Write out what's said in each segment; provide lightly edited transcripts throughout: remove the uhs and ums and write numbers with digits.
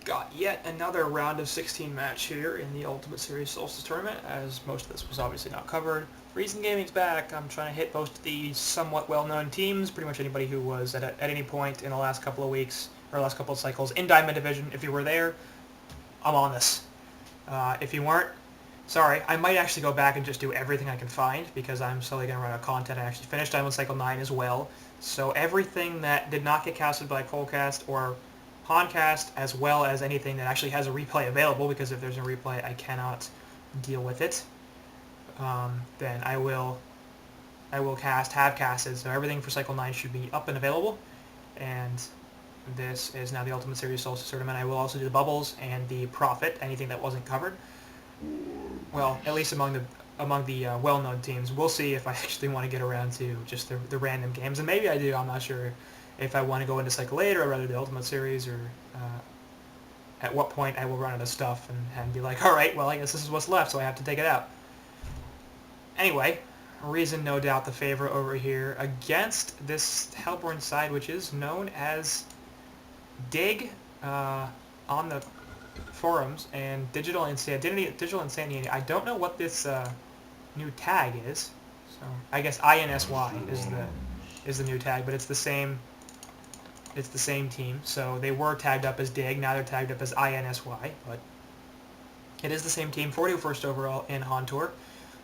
got yet another round of 16 match here in the Ultimate Series Solstice Tournament, as most of this was obviously not covered. Reason Gaming's back. I'm trying to hit most of the somewhat well-known teams, pretty much anybody who was at any point in the last couple of weeks, or last couple of cycles, in Diamond Division. If you were there, I'm on this. If you weren't, sorry. I might actually go back and just do everything I can find, because I'm slowly going to run out of content. I actually finished Diamond Cycle 9 as well, so everything that did not get casted by Colecast or Podcast, as well as anything that actually has a replay available, because if there's a replay I cannot deal with it, then I will have casted, so everything for Cycle 9 should be up and available, and this is now the Ultimate Series Solstice Tournament. I will also do the Bubbles and the Profit, anything that wasn't covered. Well, at least among the well-known teams. We'll see if I actually want to get around to just the random games, and maybe I do. I'm not sure if I want to go into Cycle 8 or rather the Ultimate Series, or at what point I will run out of stuff and be like, alright, well, I guess this is what's left, so I have to take it out. Anyway, Reason no doubt the favorite over here against this Hellborn side, which is known as Dig on the forums, and Digital Insanity. I don't know what this new tag is, so I guess INSY is the new tag, but it's the same team. So they were tagged up as Dig, now they're tagged up as INSY, but it is the same team, 41st overall in Han Tour.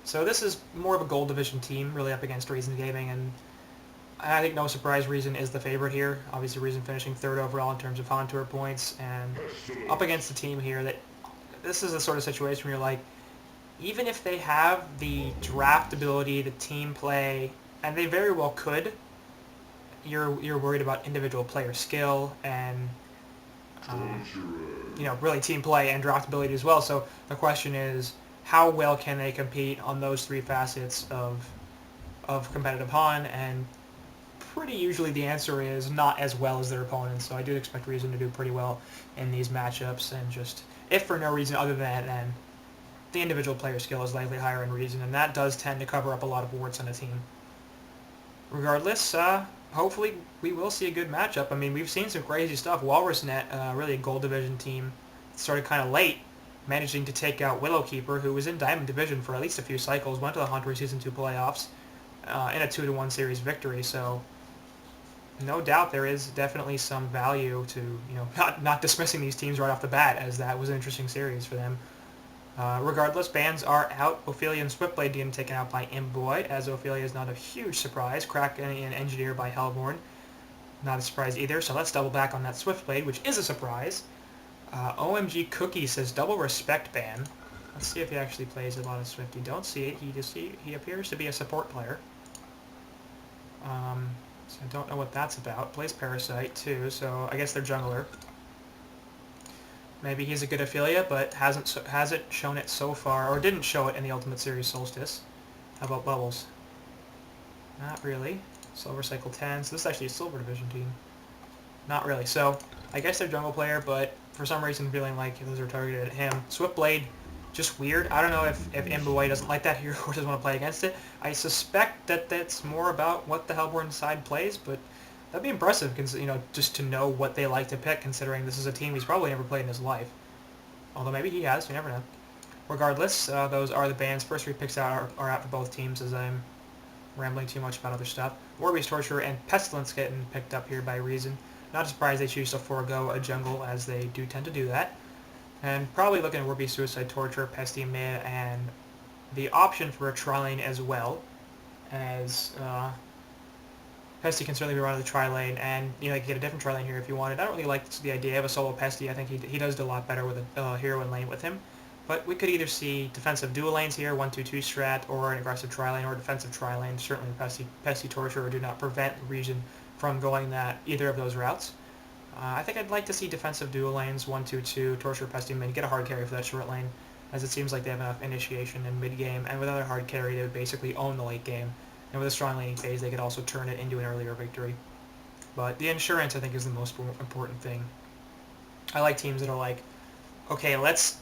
So this is more of a Gold Division team, really up against Reason Gaming, and I think no surprise Reason is the favorite here. Obviously Reason finishing 3rd overall in terms of Han Tour points, and up against a team here that this is the sort of situation where you're like, even if they have the draft ability, the team play, and they very well could, you're worried about individual player skill and really team play and draft ability as well. So the question is, how well can they compete on those three facets of competitive Han? And pretty usually the answer is not as well as their opponents. So I do expect Reason to do pretty well in these matchups, and just if for no reason other than the individual player skill is likely higher in Reason, and that does tend to cover up a lot of warts on a team. Regardless, hopefully we will see a good matchup. I mean, we've seen some crazy stuff. WalrusNet, really a Gold Division team, started kind of late, managing to take out Willowkeeper, who was in Diamond Division for at least a few cycles, went to the Hunter Season 2 playoffs in a 2-1 series victory. So no doubt there is definitely some value to not dismissing these teams right off the bat, as that was an interesting series for them. Regardless, bans are out. Ophelia and Swiftblade getting taken out by Imboy, as Ophelia is not a huge surprise. Kraken and Engineer by Hellborn, not a surprise either. So let's double back on that Swiftblade, which is a surprise. OMG Cookie says double respect ban. Let's see if he actually plays a lot of Swift. You don't see it. He appears to be a support player. So I don't know what that's about. Plays Parasite too, so I guess they're jungler. Maybe he's a good Ophelia, but hasn't shown it so far, or didn't show it in the Ultimate Series Solstice. How about Bubbles? Not really. Silver Cycle 10, so this is actually a Silver Division team. Not really. So I guess they're jungle player, but for some reason feeling like those are targeted at him. Swiftblade, just weird. I don't know if Imboy doesn't like that hero or doesn't want to play against it. I suspect that that's more about what the Hellborn side plays, but that'd be impressive, just to know what they like to pick, considering this is a team he's probably never played in his life. Although maybe he has, you never know. Regardless, those are the bans. First three picks are out for both teams, as I'm rambling too much about other stuff. Warbeast Torture and Pestilence getting picked up here by Reason. Not surprised they choose to forego a jungle, as they do tend to do that. And probably looking at Warbeast Suicide Torture, Pesty mid, and the option for a tri-lane as well, as Pesty can certainly be run on the tri-lane, and you can get a different tri-lane here if you wanted. I don't really like the idea of a solo Pesty. I think he does do a lot better with a hero in lane with him. But we could either see defensive dual lanes here, 1-2-2 strat, or an aggressive tri-lane, or defensive tri-lane. Certainly Pesty Torture do not prevent Reason from going either of those routes. I think I'd like to see defensive dual lanes, 1-2-2, Torture, Pesty mid, get a hard carry for that short lane, as it seems like they have enough initiation in mid-game, and with another hard carry they would basically own the late game. And with a strong laning phase, they could also turn it into an earlier victory. But the insurance, I think, is the most important thing. I like teams that are like, okay, let's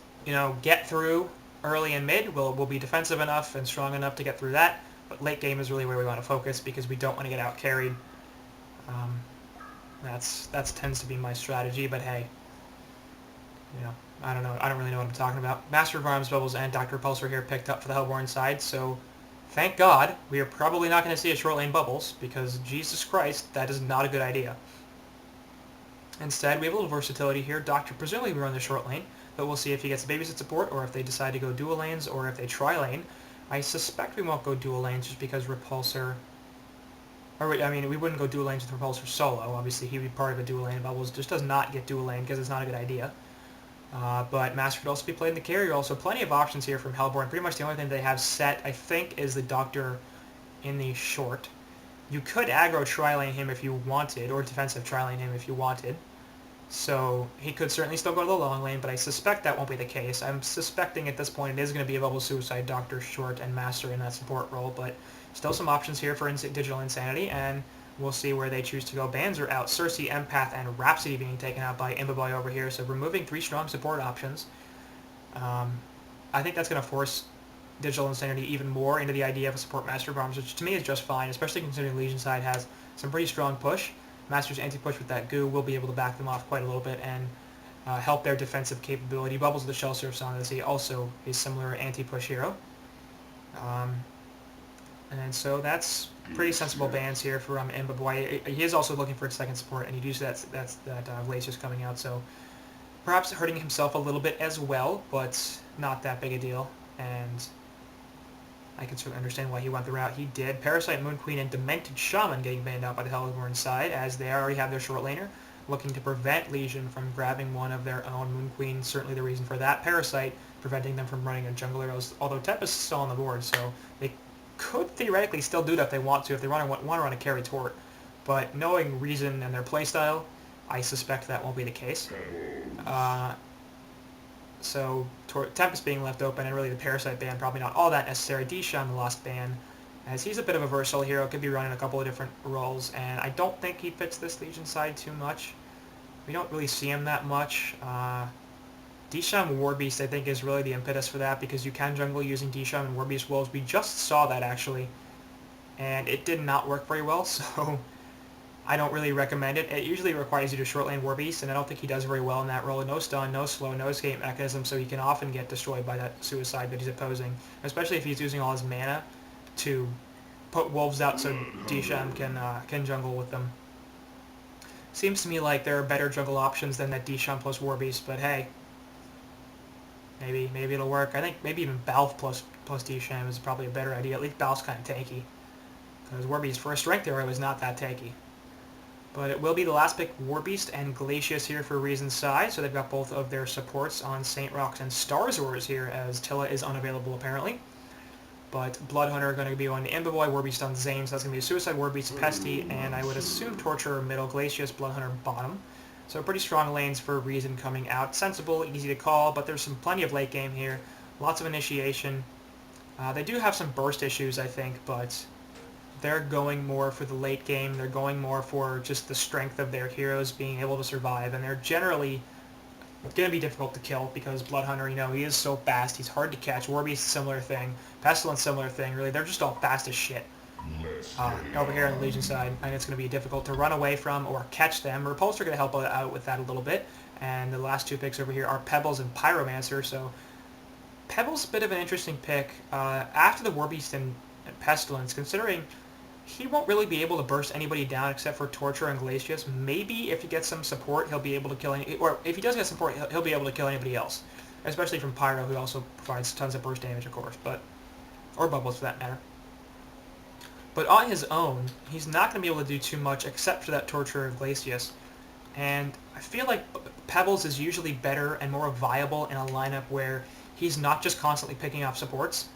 get through early and mid. We'll be defensive enough and strong enough to get through that. But late game is really where we want to focus, because we don't want to get out carried. That tends to be my strategy. But hey, you know, I don't know. I don't really know what I'm talking about. Master of Arms, Bubbles, and Dr. Repulsor here picked up for the Hellborn side, so thank God we are probably not going to see a short lane Bubbles, because Jesus Christ, that is not a good idea. Instead, we have a little versatility here. Doctor presumably will run the short lane, but we'll see if he gets babysit support, or if they decide to go dual lanes, or if they tri-lane. I suspect we won't go dual lanes just because Repulsor... Or wait, I mean, we wouldn't go dual lanes with Repulsor solo. Obviously, he'd be part of a dual lane. Bubbles just does not get dual lane because it's not a good idea. But Master could also be played in the carry role, so plenty of options here from Hellborn. Pretty much the only thing they have set, I think, is the Doctor in the short. You could aggro tri-lane him if you wanted, or defensive tri-lane him if you wanted. So he could certainly still go to the long lane, but I suspect that won't be the case. I'm suspecting at this point it is going to be a Bubble Suicide, Doctor, Short, and Master in that support role, but still some options here for Digital Insanity, and we'll see where they choose to go. Bans are out. Cersei, Empath, and Rhapsody being taken out by Imbaboy over here, so removing 3 strong support options. I think that's going to force Digital Insanity even more into the idea of a support Master of Arms, which to me is just fine, especially considering Legion side has some pretty strong push. Master's anti-push with that goo will be able to back them off quite a little bit and help their defensive capability. Bubbles the Shell Surf Song, as he also is similar anti-push hero. And so that's pretty sensible bans here from Imbaboy. He is also looking for a second support, and you do see that Glacier's coming out, so perhaps hurting himself a little bit as well, but not that big a deal. And I can certainly understand why he went the route he did. Parasite, Moon Queen, and Demented Shaman getting banned out by the Hellborn side, as they already have their short laner, looking to prevent Legion from grabbing one of their own. Moon Queen, certainly the reason for that. Parasite, preventing them from running a jungler, although Tempest is still on the board, so they could theoretically still do that if they want to run a carry tort. But knowing Reason and their playstyle, I suspect that won't be the case. So Tempest being left open, and really the Parasite ban probably not all that necessary. Dishon, the Lost ban, as he's a bit of a versatile hero, could be running a couple of different roles, and I don't think he fits this Legion side too much. We don't really see him that much. Dishon Warbeast, I think, is really the impetus for that, because you can jungle using Dishon and Warbeast wolves. We just saw that, actually, and it did not work very well, so I don't really recommend it. It usually requires you to short lane Warbeast, and I don't think he does very well in that role. No stun, no slow, no escape mechanism, so he can often get destroyed by that suicide that he's opposing, especially if he's using all his mana to put wolves out so Dishon can jungle with them. Seems to me like there are better jungle options than that Dishon plus Warbeast, but hey, maybe it'll work. I think maybe even Balf plus Dishon is probably a better idea. At least Balf's kind of tanky, because Warbeast for a strength hero is not that tanky. But it will be the last pick, Warbeast and Glacius here for Reason's side, so they've got both of their supports on Saint Rocks and Starzors here, as Tilla is unavailable apparently. But Bloodhunter are going to be on Imbaboy, Warbeast on Zane, so that's going to be a Suicide, Warbeast, Pesty, and I would assume Torturer middle, Glacius, Bloodhunter bottom. So pretty strong lanes for Reason coming out. Sensible, easy to call, but there's plenty of late game here. Lots of initiation. They do have some burst issues, I think, but they're going more for the late game. They're going more for just the strength of their heroes being able to survive, and they're generally going to be difficult to kill because Bloodhunter, you know, he is so fast. He's hard to catch. Warbeast, similar thing. Pestilence, similar thing. Really, they're just all fast as shit. Over here on the Legion side, and it's going to be difficult to run away from or catch them. Repulsor are going to help out with that a little bit, and the last 2 picks over here are Pebbles and Pyromancer. So Pebbles, a bit of an interesting pick. After the Warbeast and Pestilence, considering he won't really be able to burst anybody down except for Torture and Glacius. Maybe if he gets some support, he'll be able to kill any, or if he does get support, he'll be able to kill anybody else, especially from Pyro, who also provides tons of burst damage, of course, or Bubbles for that matter. But on his own, he's not going to be able to do too much except for that Torture of Glacius. And I feel like Pebbles is usually better and more viable in a lineup where he's not just constantly picking off supports.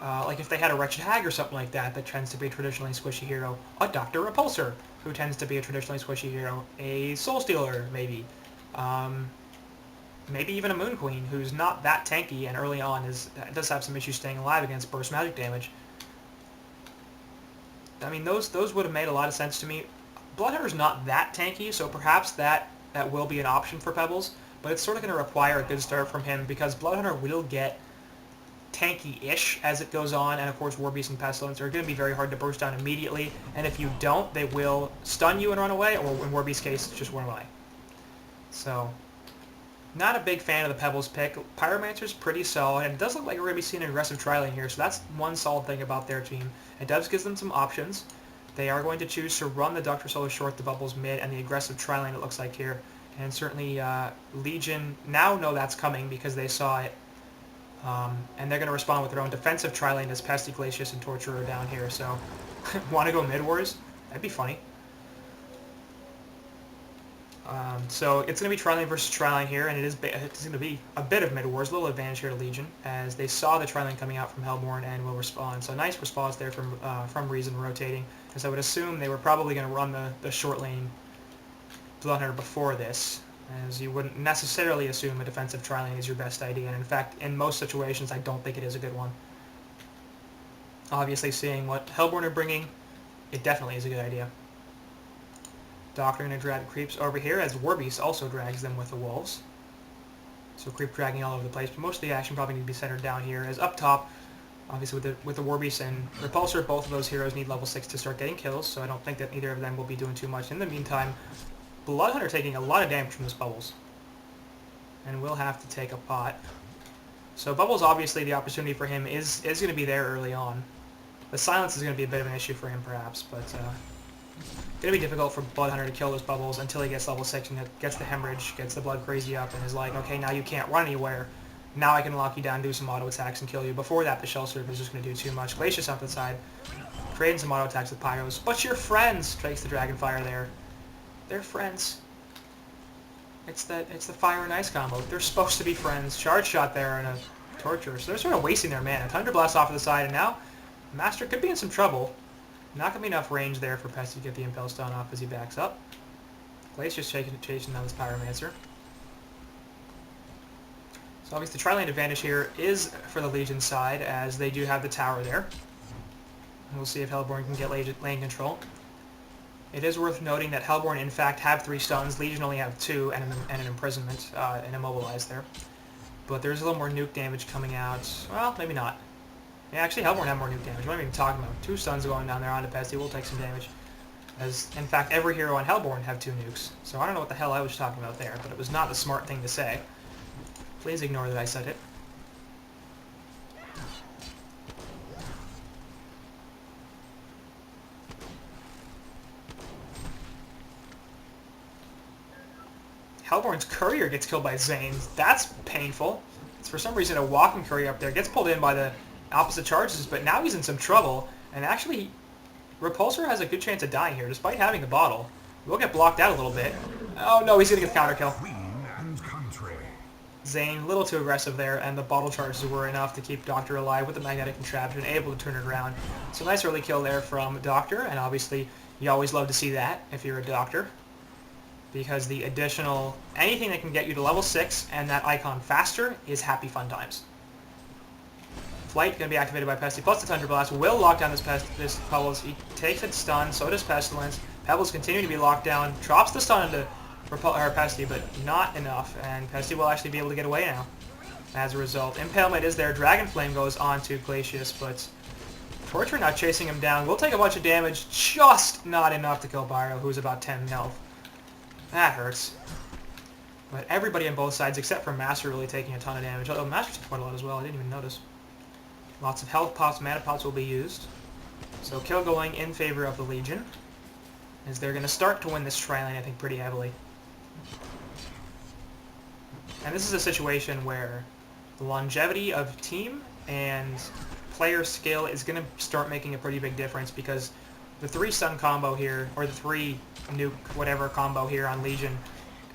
Like if they had a Wretched Hag or something like that tends to be a traditionally squishy hero. A Dr. Repulsor, who tends to be a traditionally squishy hero. A Soul Stealer, maybe. Maybe even a Moon Queen, who's not that tanky and early on does have some issues staying alive against burst magic damage. I mean, those would have made a lot of sense to me. Bloodhunter's not that tanky, so perhaps that will be an option for Pebbles, but it's sort of going to require a good start from him because Bloodhunter will get tanky-ish as it goes on, and of course Warbeast and Pestilence are going to be very hard to burst down immediately, and if you don't, they will stun you and run away, or in Warbeast's case, just run away. So Not a big fan of the Pebbles pick. Pyromancer's pretty solid, and it does look like we're going to be seeing an aggressive Tri-Lane here, so that's one solid thing about their team. It does give them some options. They are going to choose to run the Dr. Solar short, the Bubbles mid, and the aggressive Tri-Lane it looks like here. And certainly Legion now know that's coming because they saw it. And they're going to respond with their own defensive Tri-Lane as Pesty, Glacius, and Torturer down here, so want to go mid wars? That'd be funny. So it's going to be Tri-Lane versus Tri-Lane here, and it's going to be a bit of mid-wars, a little advantage here to Legion, as they saw the Tri-Lane coming out from Hellborn and will respond. So nice response there from Reason rotating, as I would assume they were probably going to run the short lane Bloodhunter before this, as you wouldn't necessarily assume a defensive Tri-Lane is your best idea, and in fact, in most situations, I don't think it is a good one. Obviously, seeing what Hellborn are bringing, it definitely is a good idea. Doctor going to drag creeps over here as Warbeast also drags them with the wolves. So creep dragging all over the place, but most of the action probably need to be centered down here. As up top, obviously with the Warbeast and Repulsor, both of those heroes need level 6 to start getting kills, so I don't think that either of them will be doing too much. In the meantime, Bloodhunter taking a lot of damage from this Bubbles, and will have to take a pot. So Bubbles, obviously the opportunity for him is going to be there early on. The silence is going to be a bit of an issue for him perhaps, but going to be difficult for Bloodhunter to kill those Bubbles until he gets level 6 and gets the hemorrhage, gets the blood crazy up, and is like, okay, now you can't run anywhere. Now I can lock you down, do some auto attacks, and kill you. Before that, the Shell Surf is just going to do too much. Glacius up the side, creating some auto attacks with Pyros. But you're friends! Takes the Dragonfire there. They're friends. It's the Fire and Ice combo. They're supposed to be friends. Charge Shot there and a Torture. So they're sort of wasting their mana. Thunder Blast off to the side, and now Master could be in some trouble. Not going to be enough range there for Pesty to get the Impel Stun off as he backs up. Glacier's chasing down this Pyromancer. So obviously the Tri-Lane advantage here is for the Legion side, as they do have the tower there. And we'll see if Hellborn can get lane control. It is worth noting that Hellborn in fact have 3 stuns, Legion only have 2, and an imprisonment, and immobilize there. But there's a little more nuke damage coming out. Well, maybe not. Yeah, actually, Hellborn have more nuke damage. What am I even talking about? 2 stuns going down there onto Pesty. We'll take some damage. As, in fact, every hero on Hellborn have 2 nukes. So I don't know what the hell I was talking about there, but it was not the smart thing to say. Please ignore that I said it. Hellborn's courier gets killed by Zane's. That's painful. It's for some reason a walking courier up there. Gets pulled in by the opposite charges, but now he's in some trouble. And actually, Repulsor has a good chance of dying here, despite having the bottle. We'll get blocked out a little bit. Oh no, he's going to get the counter kill. Zane, a little too aggressive there, and the bottle charges were enough to keep Doctor alive with the magnetic contraption, able to turn it around. So nice early kill there from Doctor, and obviously you always love to see that if you're a Doctor, because the additional, anything that can get you to level 6 and that icon faster is happy fun times. Flight going to be activated by Pesty, plus the Thunder Blast will lock down this Pebbles. He takes its stun, so does Pestilence. Pebbles continue to be locked down, drops the stun into Pesty, but not enough, and Pesty will actually be able to get away now as a result. Impalement is there, Dragon Flame goes on to Glacius, but Torture now chasing him down. Will take a bunch of damage, just not enough to kill Pyro, who's about 10 health. That hurts. But everybody on both sides, except for Master, really taking a ton of damage. Although Master took quite a lot as well, I didn't even notice. Lots of health pots, mana pots will be used. So kill going in favor of the Legion, as they're going to start to win this Tri-Lane, I think, pretty heavily. And this is a situation where the longevity of team and player skill is going to start making a pretty big difference, because the 3 stun combo here, or the 3 nuke whatever combo here on Legion,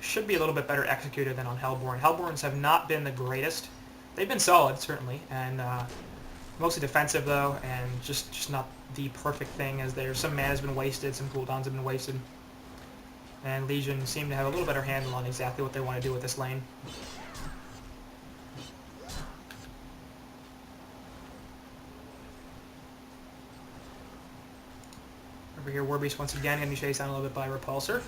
should be a little bit better executed than on Hellborn. Hellborns have not been the greatest. They've been solid, certainly, and mostly defensive though, and just not the perfect thing, as there's some mana's been wasted, some cooldowns have been wasted. And Legion seem to have a little better handle on exactly what they want to do with this lane. Over here, Warbeast once again getting chased down a little bit by Repulsor.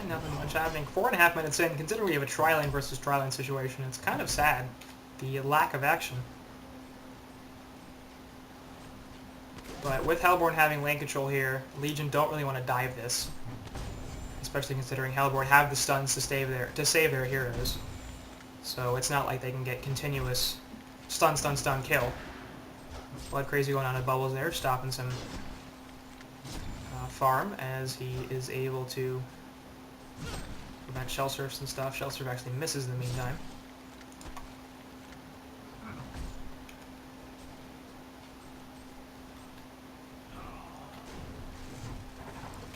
Nothing much happening. 4.5 minutes in, considering we have a tri-lane versus tri-lane situation, it's kind of sad, the lack of action. But with Hellborn having lane control here, Legion don't really want to dive this. Especially considering Hellborn have the stuns to save their heroes. So it's not like they can get continuous stun, stun, stun, kill. Blood Crazy going on at Bubbles there, stopping some farm as he is able to prevent Shell Surfs and stuff. Shell Surf actually misses in the meantime.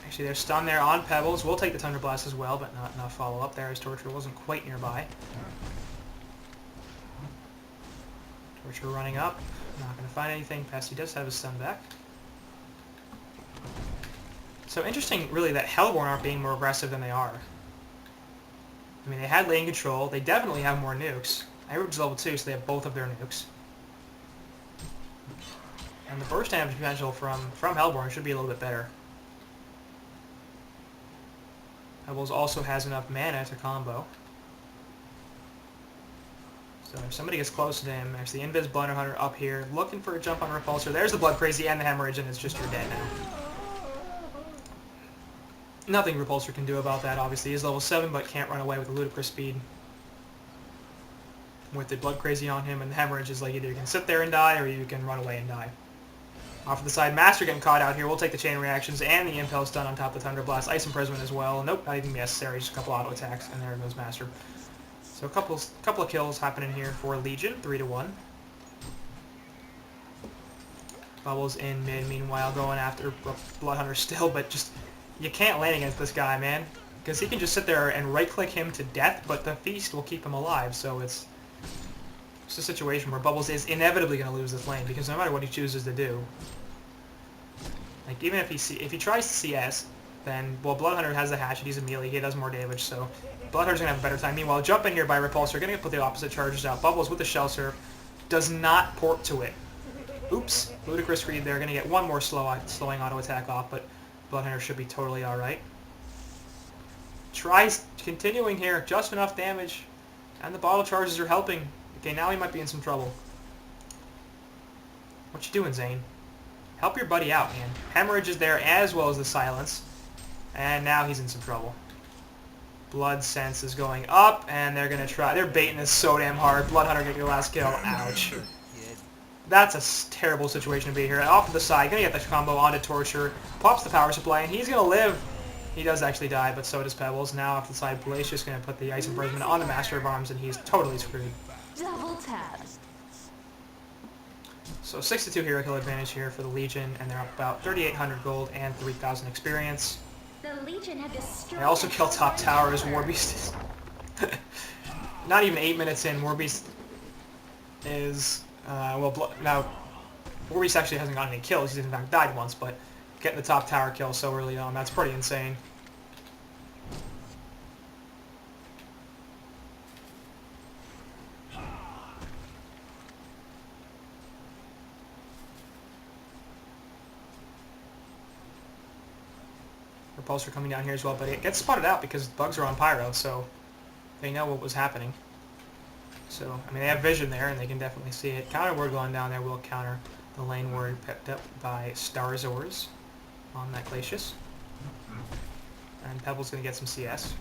Actually, they're stunned there on Pebbles. We'll take the Thunder Blast as well, but not enough follow-up there as Torture wasn't quite nearby. Torture running up. Not going to find anything. Pesty does have his stun back. So interesting, really, that Hellborn aren't being more aggressive than they are. I mean, they had lane control. They definitely have more nukes. Average level 2, so they have both of their nukes. And the burst damage potential from Hellborn should be a little bit better. Pebbles also has enough mana to combo. So if somebody gets close to him, actually Invis Blunder Hunter up here, looking for a jump on Repulsor. There's the Blood Crazy and the Hemorrhage, and it's just you're dead now. Nothing Repulsor can do about that, obviously. He's level 7, but can't run away with a ludicrous speed. With the Blood Crazy on him, and the Hemorrhage is like either you can sit there and die, or you can run away and die. Off to the side, Master getting caught out here. We'll take the Chain Reactions and the Impel Stun on top of the Thunder Blast. Ice Imprisonment as well. Nope, not even necessary. Just a couple auto attacks, and there goes Master. So a couple of kills happening here for Legion, 3-1. Bubbles in mid, meanwhile going after Bloodhunter still, but just you can't lane against this guy, man, because he can just sit there and right-click him to death, but the Feast will keep him alive. So it's a situation where Bubbles is inevitably going to lose this lane because no matter what he chooses to do, like even if he tries to CS, then well Bloodhunter has the hatchet, he's a melee, he does more damage, so Bloodhunter's going to have a better time. Meanwhile, jump in here by Repulsor, going to put the opposite charges out. Bubbles with the Shell Surf does not port to it. Oops, ludicrous read there, going to get one more slowing auto attack off, but Bloodhunter should be totally alright. Tries continuing here, just enough damage, and the bottle charges are helping. Okay, now he might be in some trouble. What you doing, Zane? Help your buddy out, man. Hemorrhage is there as well as the silence, and now he's in some trouble. Blood Sense is going up, and they're going to try. They're baiting this so damn hard. Bloodhunter getting the last kill. Ouch. That's a terrible situation to be here. Off to the side, going to get the combo onto Torture. Pops the power supply, and he's going to live. He does actually die, but so does Pebbles. Now off to the side, Blaze just going to put the Ice Imprisonment on the Master of Arms, and he's totally screwed. Double tap. So 62 hero kill advantage here for the Legion, and they're up about 3,800 gold and 3,000 experience. The Legion have destroyed. They also kill top tower as Warbeast is not even 8 minutes in. Warbeast is now Warbeast actually hasn't gotten any kills. He's in fact died once, but getting the top tower kill so early on, that's pretty insane. Repulsor coming down here as well, but it gets spotted out because bugs are on Pyro, so they know what was happening. So, I mean, they have vision there, and they can definitely see it. Counter ward going down there will counter the lane ward picked up by Starzors on that Glacius. And Pebble's going to get some CS.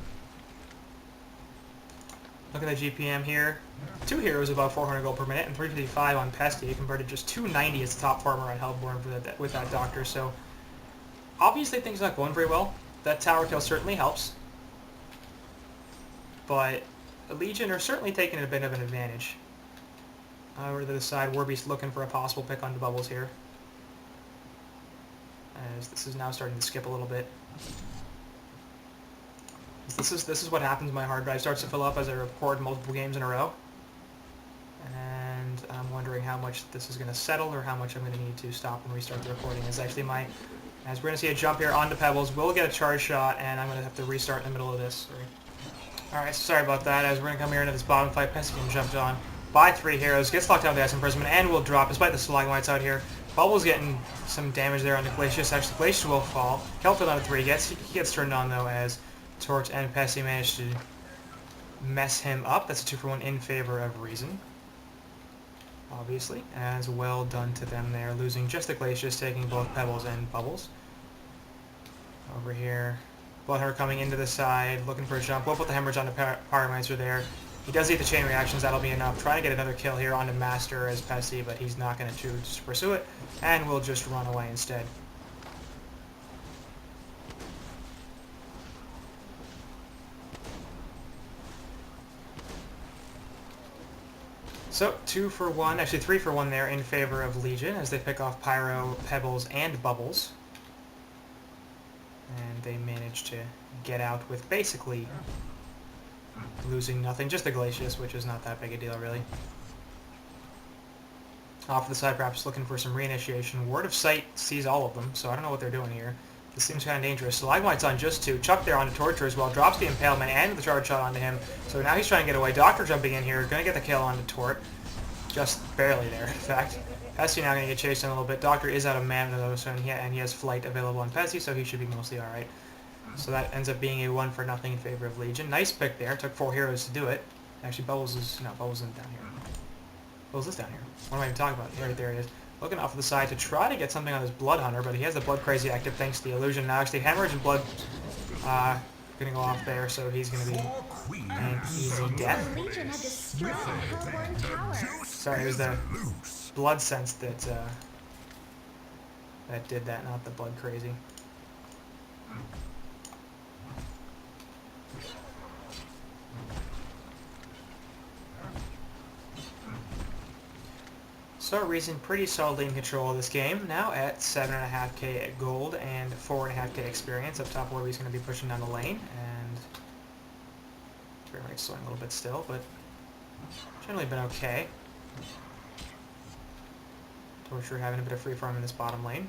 Look at the GPM here. 2 heroes above 400 gold per minute, and 355 on Pesty, compared to just 290 as the top farmer on Hellborn with that Doctor, so obviously things are not going very well. That tower kill certainly helps. But the Legion are certainly taking a bit of an advantage. Over to the side, Warbeast looking for a possible pick on the Bubbles here. As this is now starting to skip a little bit. This is what happens when my hard drive starts to fill up as I record multiple games in a row. And I'm wondering how much this is going to settle or how much I'm going to need to stop and restart the recording. As actually as we're going to see a jump here onto Pebbles, we'll get a charge shot, and I'm going to have to restart in the middle of this. Alright, so sorry about that, as we're going to come here into this bottom fight. Pesky getting jumped on by 3 heroes, gets locked down with the Ice Imprisonment, and will drop despite the Stalagmites out here. Bubbles getting some damage there on the Glacius. Actually, Glacius will fall. Kelpid on a 3 he gets turned on though as Torch and Pesci managed to mess him up. That's a 2-for-1 in favor of Reason. Obviously, as well done to them there, losing just the Glacius, taking both Pebbles and Bubbles. Over here, Bloodhunter coming into the side, looking for a jump. We'll put the Hemorrhage on the Pyromancer there. He does eat the chain reactions, that'll be enough. Trying to get another kill here onto Master as Pesci, but he's not going to choose to pursue it, and we'll just run away instead. So, 2-for-1, actually 3-for-1 there in favor of Legion as they pick off Pyro, Pebbles, and Bubbles. And they manage to get out with basically losing nothing, just the Glacius, which is not that big a deal really. Off to the side, perhaps looking for some reinitiation. Word of Sight sees all of them, so I don't know what they're doing here. This seems kind of dangerous. Stalagmite's on just 2. Chuck there onto Torture as well. Drops the Impalement and the charge shot onto him. So now he's trying to get away. Doctor jumping in here. Going to get the kill onto Tort. Just barely there, in fact. Pesci now going to get chased in a little bit. Doctor is out of mana though, so and he has Flight available on Pesci, so he should be mostly alright. So that ends up being a 1-for-0 in favor of Legion. Nice pick there. Took 4 heroes to do it. Actually, Bubbles is... No, Bubbles isn't down here. Bubbles is down here. What am I even talking about? Right there it is. Looking off to the side to try to get something on his Blood Hunter, but he has the Blood Crazy active thanks to the illusion. Now actually Hemorrhage and Blood gonna go off there, so he's gonna be an easy death. The Legion have destroyed Hellborn Tower. Sorry, it was the Blood Sense that that did that, not the Blood Crazy. So Reason pretty solidly in control of this game, now at 7.5k gold and 4.5k experience. Up top, Warby's going to be pushing down the lane, and frame rate's slowing a little bit still, but generally been okay. Torture having a bit of free farm in this bottom lane.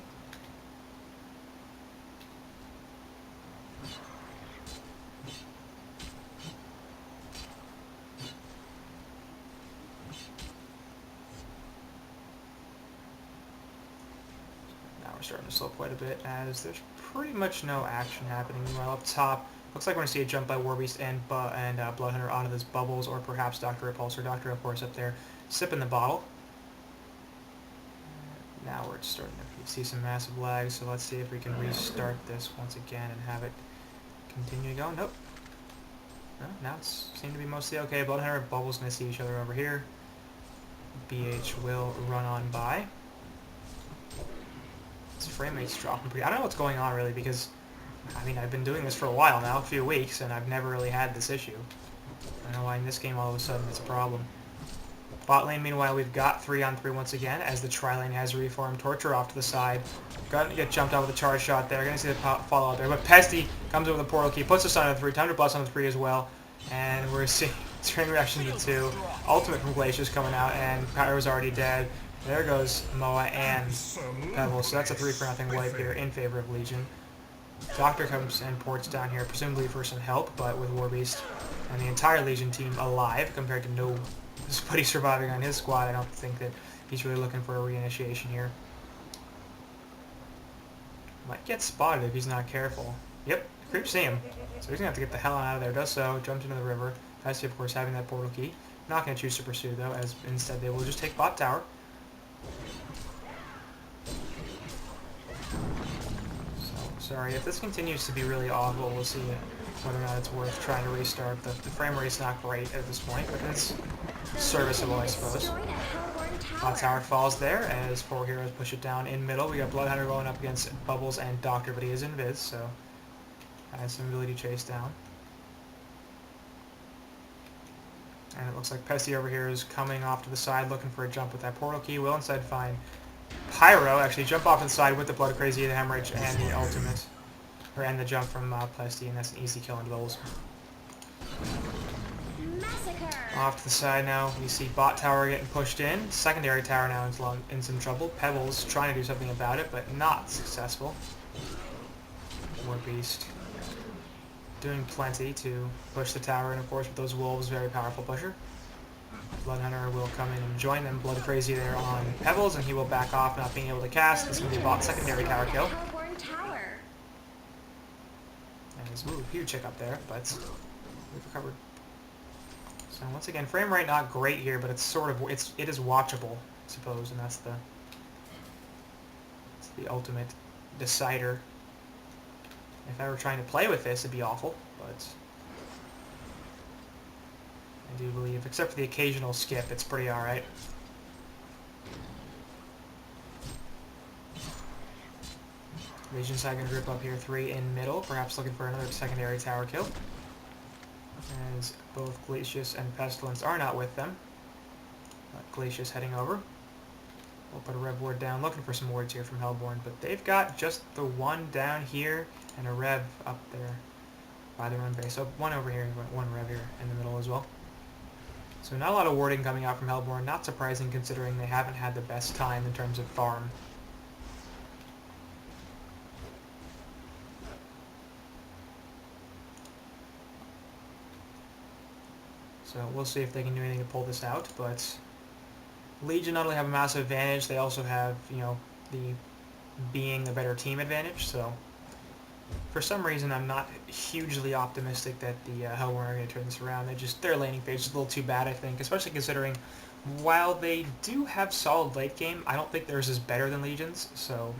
Starting to slow quite a bit as there's pretty much no action happening. Meanwhile, up top, looks like we're going to see a jump by Warbeast and Bloodhunter onto this Bubbles, or perhaps Dr. Repulsor. Dr. of course up there sipping the bottle. Now we're starting to see some massive lag, so let's see if we can restart this once again and have it continue to go. Nope. No, now it seems to be mostly okay. Bloodhunter and Bubbles going to see each other over here. BH will run on by. Frame rate's dropping pretty... I don't know what's going on really, because I mean I've been doing this for a while now, a few weeks, and I've never really had this issue. I don't know why in this game all of a sudden it's a problem. Bot lane, meanwhile, we've got 3-on-3 once again as the tri-lane has reformed. Torture off to the side. Gonna get jumped out with a charge shot there. Gonna see the follow out there, but Pesty comes in with a portal key, puts us on a 3, time to bless on the 3 as well, and we're seeing train reaction to 2. Ultimate from Glacius coming out, and Pyro's already dead. There goes Moa and Pebble, so that's a 3-for-0 wipe here in favor of Legion. Doctor comes and ports down here, presumably for some help, but with Warbeast and the entire Legion team alive compared to nobody surviving on his squad, I don't think that he's really looking for a reinitiation here. Might get spotted if he's not careful. Yep, creeps see him, so he's going to have to get the hell out of there. Does so, jumps into the river. Pesci, of course, having that portal key. Not going to choose to pursue, though, as instead they will just take bot tower. Sorry, if this continues to be really awful, we'll see whether or not it's worth trying to restart. The frame rate's not great at this point, but it's serviceable, I suppose. Bot tower falls there as 4 heroes push it down in middle. We got Bloodhunter going up against Bubbles and Doctor, but he is invis, so has some ability to chase down. And it looks like Pesty over here is coming off to the side looking for a jump with that portal key. Will instead find Pyro, actually jump off to the side with the Blood Crazy, the Hemorrhage, and the ultimate. And the jump from Pesty, and that's an easy kill on Bubbles. Massacre. Off to the side now, we see bot tower getting pushed in. Secondary tower now is in some trouble. Pebbles trying to do something about it, but not successful. Warbeast doing plenty to push the tower, and of course with those wolves, very powerful pusher. Bloodhunter will come in and join them. Blood Crazy there on Pebbles, and he will back off, not being able to cast. This will be a bot secondary tower kill. Ooh, huge hiccup there, but we've recovered. So once again, frame rate not great here, but it's sort of it is watchable, I suppose, and that's the ultimate decider. If I were trying to play with this, it'd be awful, but I do believe, except for the occasional skip, it's pretty alright. Legion's not going to grip up here, 3 in middle, perhaps looking for another secondary tower kill. As both Glacius and Pestilence are not with them. Glacius heading over. We'll put a Rev Ward down, looking for some wards here from Hellborn, but they've got just the one down here and a Rev up there by their own base. So one over here, one Rev here in the middle as well. So not a lot of warding coming out from Hellborn, not surprising considering they haven't had the best time in terms of farm. So we'll see if they can do anything to pull this out, but Legion not only have a massive advantage, they also have, you know, the being the better team advantage, so for some reason I'm not hugely optimistic that the Hellborn are going to turn this around. Their laning phase is a little too bad, I think, especially considering while they do have solid late game, I don't think theirs is better than Legion's, so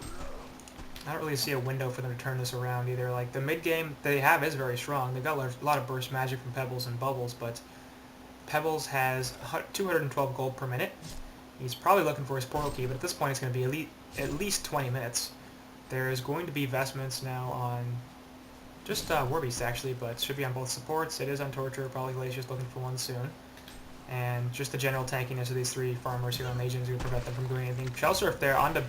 I don't really see a window for them to turn this around either. Like, the mid game they have is very strong. They've got a lot of burst magic from Pebbles and Bubbles, but Pebbles has 212 gold per minute. He's probably looking for his portal key, but at this point it's going to be at least 20 minutes. There is going to be vestments now on just Warbeast actually, but should be on both supports. It is on Torture, probably Glacius looking for one soon. And just the general tankiness of these 3 farmers here on Legion is going to prevent them from doing anything. Shellsurf there onto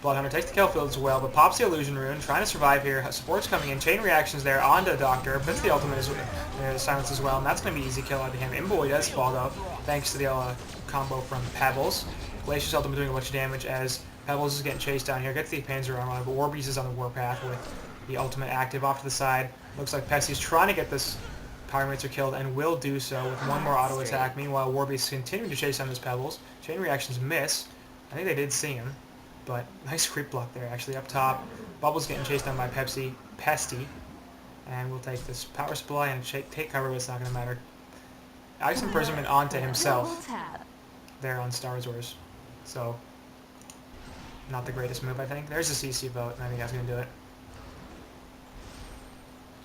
Bloodhunter, takes the kill field as well, but pops the Illusion Rune, trying to survive here. Support's coming in, chain reactions there onto Doctor, puts the ultimate as silence as well, and that's going to be easy kill out of him. Imboy does fall though, thanks to the combo from Pebbles. Glacius ultimate doing a bunch of damage as Pebbles is getting chased down here, gets the Panzer armor on, but Warbeast is on the warpath with the ultimate active off to the side. Looks like Pessy's trying to get this Pyromancer killed and will do so with one more auto attack. Meanwhile, Warbeast is continuing to chase down his Pebbles. Chain reactions miss. I think they did see him. But nice creep block there, actually, up top. Bubbles getting chased down by Pesty. And we'll take this power supply and take cover, but it's not going to matter. Ice Imprisonment onto himself there on Star Wars. So, not the greatest move, I think. There's a CC vote, and I think that's going to do it.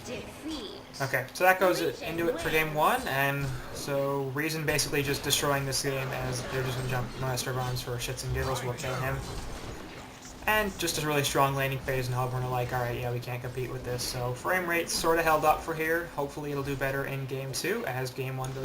Defeat. Okay, so that goes into it for game 1, and so Reason basically just destroying this game as they're just going to jump Master of Arms for shits and giggles, we'll kill him. And just a really strong landing phase, and Hellborn are like, alright, yeah, we can't compete with this. So frame rate sort of held up for here. Hopefully it'll do better in game 2 as game 1 goes.